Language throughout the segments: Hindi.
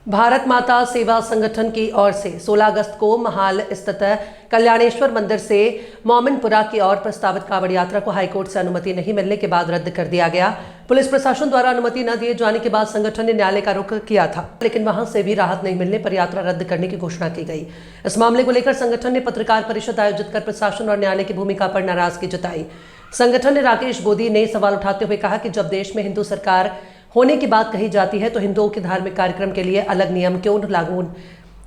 भारत माता सेवा संगठन की ओर से 16 अगस्त को महाल स्थित कल्याणेश्वर मंदिर से मोमिनपुरा की ओर प्रस्तावित कांवड़ यात्रा को हाईकोर्ट से अनुमति नहीं मिलने के बाद रद्द कर दिया गया। पुलिस प्रशासन द्वारा अनुमति न दिए जाने के बाद संगठन ने न्यायालय का रुख किया था, लेकिन वहां से भी राहत नहीं मिलने पर यात्रा रद्द करने की घोषणा की गई। इस मामले को लेकर संगठन ने पत्रकार परिषद आयोजित कर प्रशासन और न्यायालय की भूमिका पर नाराजगी जताई। संगठन ने राकेश गोदी ने सवाल उठाते हुए कहा कि जब देश में हिंदू सरकार होने की बात कही जाती है तो हिंदुओं के धार्मिक कार्यक्रम के लिए अलग नियम क्यों लागू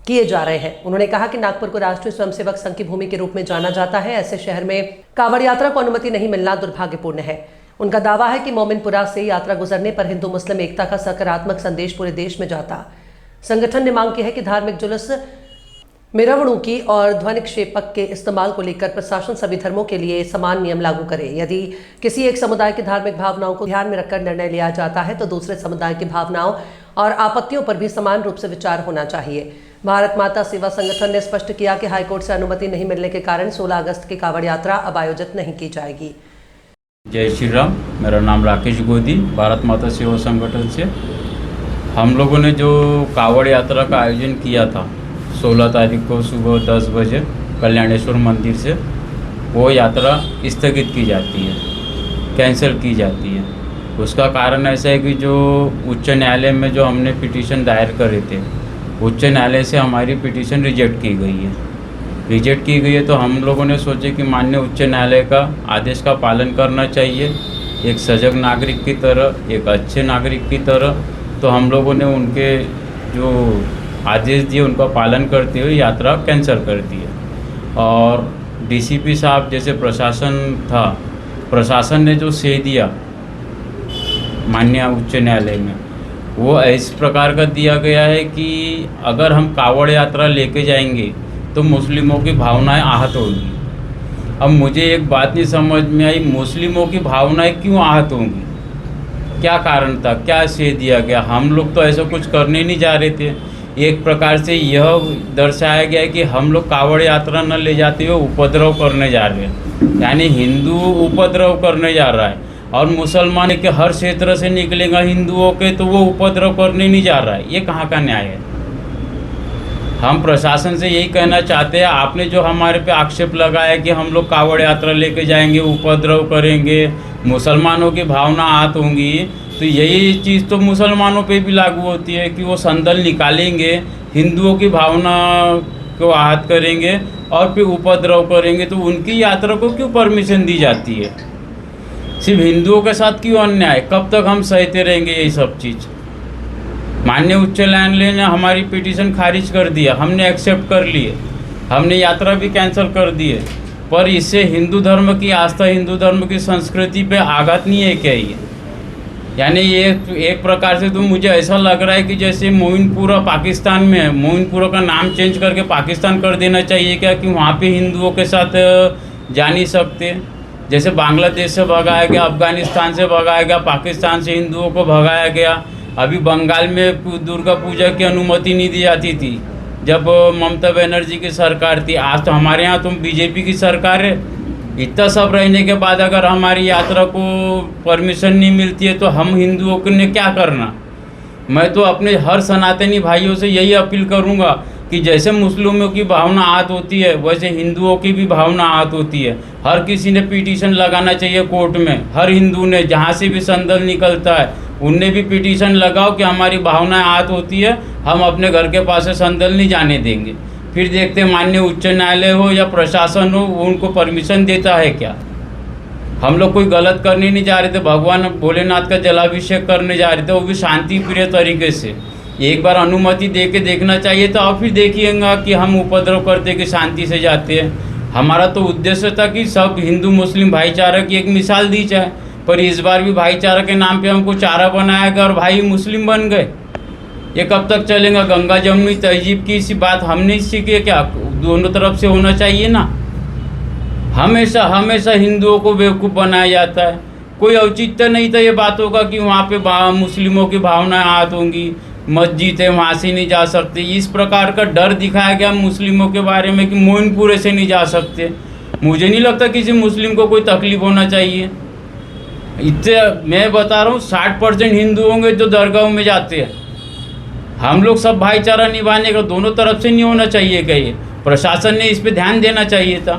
किए जा रहे हैं। उन्होंने कहा कि नागपुर को राष्ट्रीय स्वयंसेवक संघ की भूमि के रूप में जाना जाता है। ऐसे शहर में कांवड़ यात्रा को अनुमति नहीं मिलना दुर्भाग्यपूर्ण है। उनका दावा है कि मोमिनपुरा से यात्रा गुजरने पर हिंदू मुस्लिम एकता का सकारात्मक संदेश पूरे देश में जाता। संगठन ने मांग की है कि धार्मिक जुलूस, मेरवणों की और ध्वनि क्षेपक के इस्तेमाल को लेकर प्रशासन सभी धर्मों के लिए समान नियम लागू करे। यदि किसी एक समुदाय की धार्मिक भावनाओं को ध्यान में रखकर निर्णय लिया जाता है तो दूसरे समुदाय की भावनाओं और आपत्तियों पर भी समान रूप से विचार होना चाहिए। भारत माता सेवा संगठन ने स्पष्ट किया कि हाईकोर्ट से अनुमति नहीं मिलने के कारण 16 अगस्त की कांवड़ यात्रा अब आयोजित नहीं की जाएगी। जय श्री राम। मेरा नाम राकेश गोदी, भारत माता सेवा संगठन से। हम लोगों ने जो कांवड़ यात्रा का आयोजन किया था 16 तारीख को सुबह 10 बजे कल्याणेश्वर मंदिर से, वो यात्रा स्थगित की जाती है, कैंसिल की जाती है। उसका कारण ऐसा है कि जो उच्च न्यायालय में जो हमने पिटीशन दायर करे थे, उच्च न्यायालय से हमारी पिटीशन रिजेक्ट की गई है। तो हम लोगों ने सोचे कि माननीय उच्च न्यायालय का आदेश का पालन करना चाहिए, एक सजग नागरिक की तरह, एक अच्छे नागरिक की तरह। तो हम लोगों ने उनके जो आदेश दिए उनका पालन करते हुए यात्रा कैंसिल कर दी है। और डीसीपी साहब जैसे प्रशासन था, प्रशासन ने जो से दिया माननीय उच्च न्यायालय में, वो इस प्रकार का दिया गया है कि अगर हम कांवड़ यात्रा लेके जाएंगे तो मुस्लिमों की भावनाएं आहत होंगी। अब मुझे एक बात नहीं समझ में आई, मुस्लिमों की भावनाएं क्यों आहत होंगी? क्या कारण था, क्या से दिया गया? हम लोग तो ऐसा कुछ करने नहीं जा रहे थे। एक प्रकार से यह दर्शाया गया है कि हम लोग कांवड़ यात्रा न ले जाते हुए उपद्रव करने जा रहे हैं, यानी हिंदू उपद्रव करने जा रहा है। और मुसलमान के हर क्षेत्र से निकलेगा हिंदुओं के, तो वो उपद्रव करने नहीं जा रहा है। ये कहाँ का न्याय है? हम प्रशासन से यही कहना चाहते हैं, आपने जो हमारे पे आक्षेप लगाया कि हम लोग कांवड़ यात्रा लेके जाएंगे, उपद्रव करेंगे, मुसलमानों की भावना आहत होंगी, तो यही चीज़ तो मुसलमानों पे भी लागू होती है कि वो संदल निकालेंगे, हिंदुओं की भावना को आहत करेंगे और फिर उपद्रव करेंगे। तो उनकी यात्रा को क्यों परमिशन दी जाती है? सिर्फ हिंदुओं के साथ क्यों अन्याय? कब तक हम सहते रहेंगे ये सब चीज़? माननीय उच्च न्यायालय ने हमारी पिटीशन खारिज कर दिया, हमने एक्सेप्ट कर लिए, हमने यात्रा भी कैंसिल कर दी है। पर इससे हिंदू धर्म की आस्था, हिंदू धर्म की संस्कृति पे आघात नहीं है क्या ये? यानी ये एक प्रकार से तो मुझे ऐसा लग रहा है कि जैसे मोमिनपुरा पाकिस्तान में है, मोमिनपुरा का नाम चेंज करके पाकिस्तान कर देना चाहिए क्या, कि वहाँ पे हिंदुओं के साथ जा नहीं सकते? जैसे बांग्लादेश से भगाया गया, अफ़गानिस्तान से भगाया गया, पाकिस्तान से हिंदुओं को भगाया गया। अभी बंगाल में दुर्गा पूजा की अनुमति नहीं दी जाती थी जब ममता बनर्जी की सरकार थी। आज तो हमारे यहाँ तो बीजेपी की सरकार है। इतना सब रहने के बाद अगर हमारी यात्रा को परमिशन नहीं मिलती है तो हम हिंदुओं ने क्या करना? मैं तो अपने हर सनातनी भाइयों से यही अपील करूंगा कि जैसे मुस्लिमों की भावना आहत होती है, वैसे हिंदुओं की भी भावना आहत होती है। हर किसी ने पिटीशन लगाना चाहिए कोर्ट में। हर हिंदू ने, जहाँ से भी संदल निकलता है, उनने भी पिटीशन लगाओ कि हमारी भावनाएं आहत होती है, हम अपने घर के पास से संदल नहीं जाने देंगे। फिर देखते हैं माननीय उच्च न्यायालय हो या प्रशासन हो, उनको परमिशन देता है क्या। हम लोग कोई गलत करने नहीं जा रहे थे, भगवान भोलेनाथ का जलाभिषेक करने जा रहे थे, वो भी शांति प्रिय तरीके से। एक बार अनुमति दे के देखना चाहिए था, और फिर देखिएगा कि हम उपद्रव करते कि शांति से जाते हैं। हमारा तो उद्देश्य था कि सब हिंदू मुस्लिम भाईचारा की एक मिसाल दी जाए, पर इस बार भी भाईचारा के नाम पे हमको चारा बनाया गया और भाई मुस्लिम बन गए। ये कब तक चलेगा? गंगा जमुनी तहजीब की इसी बात हम नहीं सीखे क्या? दोनों तरफ से होना चाहिए ना। हमेशा हमेशा हिंदुओं को बेवकूफ़ बनाया जाता है। कोई औचित्य नहीं था ये बातों का कि वहाँ पे मुस्लिमों की भावनाएं आहत होंगी, मस्जिद है वहाँ से नहीं जा सकते। इस प्रकार का डर दिखाया गया मुस्लिमों के बारे में कि मोमिनपुरे से नहीं जा सकते। मुझे नहीं लगता किसी मुस्लिम को कोई तकलीफ होना चाहिए। इतने मैं बता रहा हूँ 60% हिंदू होंगे जो दरगाहों में जाते हैं। हम लोग सब भाईचारा निभाने का दोनों तरफ से नहीं होना चाहिए क्या? ये प्रशासन ने इस पे ध्यान देना चाहिए था।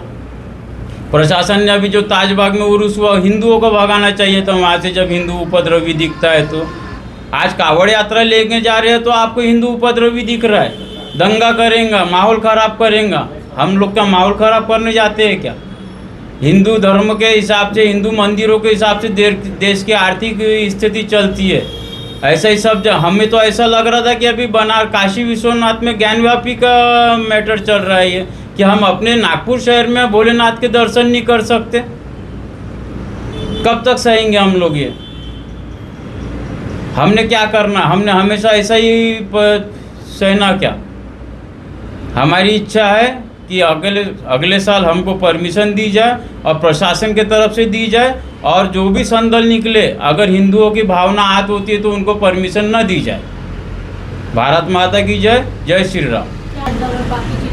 प्रशासन ने अभी जो ताजबाग में उर्स हुआ, हिंदुओं को भगाना चाहिए था वहाँ से, जब हिंदू उपद्रवी दिखता है तो। आज कावड़ यात्रा लेके जा रहे हैं तो आपको हिंदू उपद्रवी दिख रहा है, दंगा करेंगे, माहौल ख़राब करेंगे। हम लोग क्या माहौल ख़राब करने जाते हैं क्या? हिंदू धर्म के हिसाब से, हिंदू मंदिरों के हिसाब से देश की आर्थिक स्थिति चलती है। ऐसा ही सब हमें तो ऐसा लग रहा था कि अभी काशी विश्वनाथ में ज्ञानव्यापी का मैटर चल रहा है ये, कि हम अपने नागपुर शहर में भोलेनाथ के दर्शन नहीं कर सकते। कब तक सहेंगे हम लोग ये? हमने क्या करना? हमने हमेशा ऐसा ही सहना क्या? हमारी इच्छा है कि अगले साल हमको परमिशन दी जाए और प्रशासन के तरफ से दी जाए, और जो भी संदल निकले, अगर हिंदुओं की भावना आहत होती है तो उनको परमिशन न दी जाए। भारत माता की जय, जय श्री राम।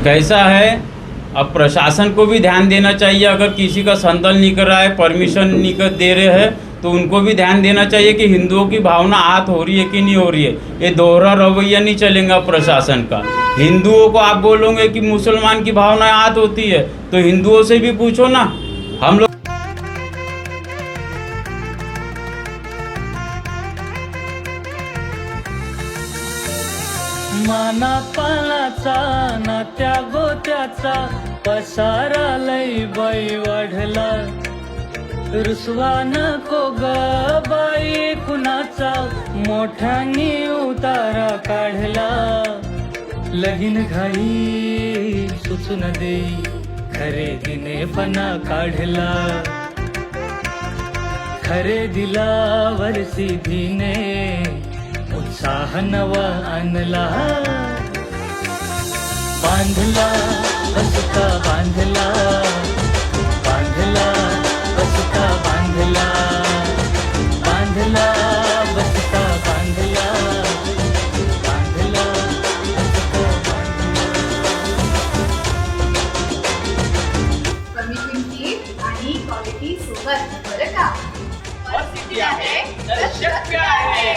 कैसा है, अब प्रशासन को भी ध्यान देना चाहिए। अगर किसी का संदल निकल रहा है, परमिशन निकल दे रहे हैं, तो उनको भी ध्यान देना चाहिए कि हिंदुओं की भावना आहत हो रही है कि नहीं हो रही है। ये दोहरा रवैया नहीं चलेगा प्रशासन का। हिंदुओं को आप बोलोगे कि मुसलमान की भावना आहत होती है, तो हिंदुओं से भी पूछो ना। हम लोग माना पानाचा नात्या गोत्याचा पसारा लई बाई वाढला, रुसवा नको ग बाई कुणाचा, मोठ्यानी उतारा काढला. लगीन घाई सुचून देई, खरेदीने पणा काढला, खरेदीला वरसी धीने उत्साह नवा आणला. बांधला बसता बांधला, बांधला बसता बांधला, बांधला बसता बांधला, बांधला बसता बांधला. कमी किमतीत आणि क्वालिटी सोबत बरं का? आहे तर शक्य आहे.